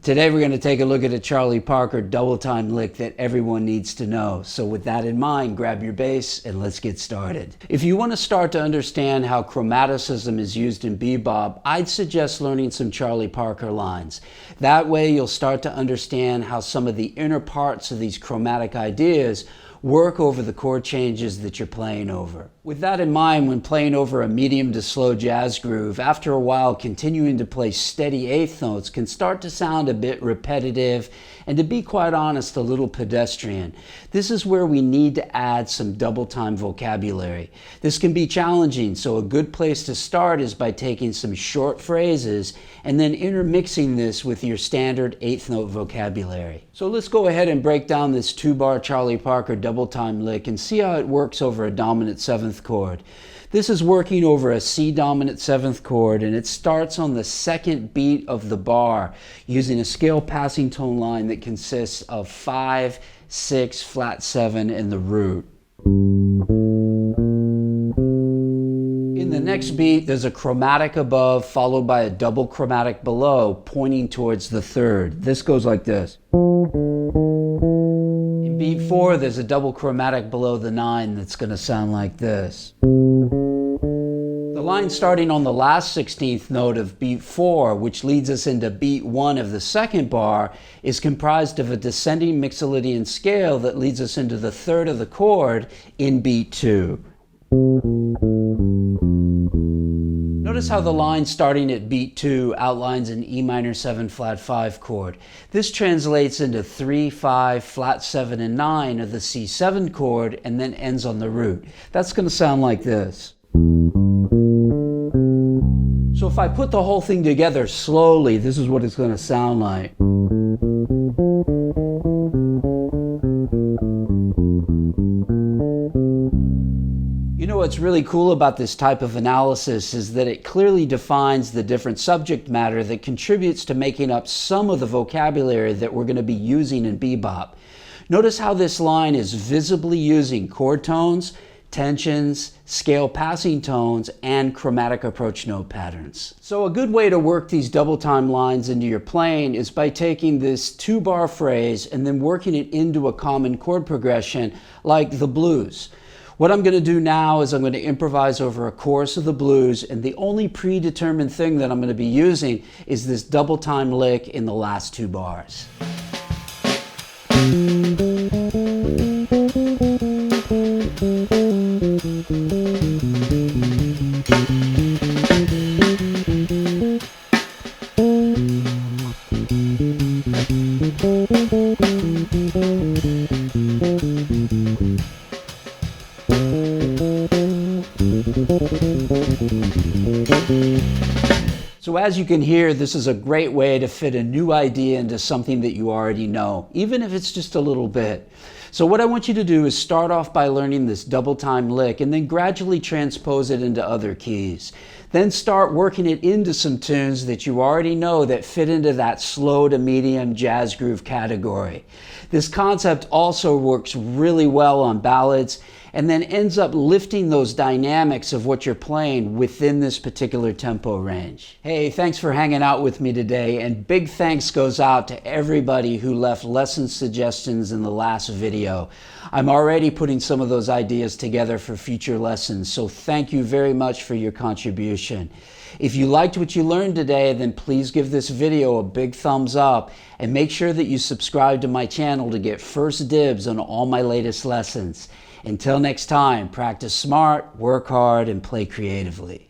Today we're going to take a look at a Charlie Parker double time lick that everyone needs to know. So with that in mind, grab your bass and let's get started. If you want to start to understand how chromaticism is used in bebop, I'd suggest learning some Charlie Parker lines. That way you'll start to understand how some of the inner parts of these chromatic ideas work over the chord changes that you're playing over. With that in mind, when playing over a medium to slow jazz groove, after a while continuing to play steady eighth notes can start to sound a bit repetitive and, to be quite honest, a little pedestrian. This is where we need to add some double time vocabulary. This can be challenging, so a good place to start is by taking some short phrases and then intermixing this with your standard eighth note vocabulary. So let's go ahead and break down this 2-bar Charlie Parker double time lick and see how it works over a dominant 7th chord. This is working over a C dominant 7th chord, and it starts on the second beat of the bar using a scale passing tone line that consists of 5, 6, flat 7, and the root. In the next beat, there's a chromatic above followed by a double chromatic below pointing towards the 3rd. This goes like this. In beat 4, there's a double chromatic below the 9 that's going to sound like this. The line starting on the last 16th note of beat 4, which leads us into beat 1 of the 2nd bar, is comprised of a descending mixolydian scale that leads us into the 3rd of the chord in beat 2. Notice how the line starting at beat 2 outlines an E minor 7 flat 5 chord. This translates into 3, 5, flat 7, and 9 of the C7 chord and then ends on the root. That's going to sound like this. So if I put the whole thing together slowly, this is what it's going to sound like. You know what's really cool about this type of analysis is that it clearly defines the different subject matter that contributes to making up some of the vocabulary that we're going to be using in bebop. Notice how this line is visibly using chord tones, tensions, scale passing tones, and chromatic approach note patterns. So a good way to work these double time lines into your playing is by taking this 2-bar phrase and then working it into a common chord progression like the blues. What I'm going to do now is I'm going to improvise over a chorus of the blues, and the only predetermined thing that I'm going to be using is this double time lick in the last 2 bars. So as you can hear, this is a great way to fit a new idea into something that you already know, even if it's just a little bit. So what I want you to do is start off by learning this double time lick and then gradually transpose it into other keys. Then start working it into some tunes that you already know that fit into that slow to medium jazz groove category. This concept also works really well on ballads and then ends up lifting those dynamics of what you're playing within this particular tempo range. Hey, thanks for hanging out with me today, and big thanks goes out to everybody who left lesson suggestions in the last video. I'm already putting some of those ideas together for future lessons, so thank you very much for your contribution. If you liked what you learned today, then please give this video a big thumbs up and make sure that you subscribe to my channel to get first dibs on all my latest lessons. Until next time, practice smart, work hard, and play creatively.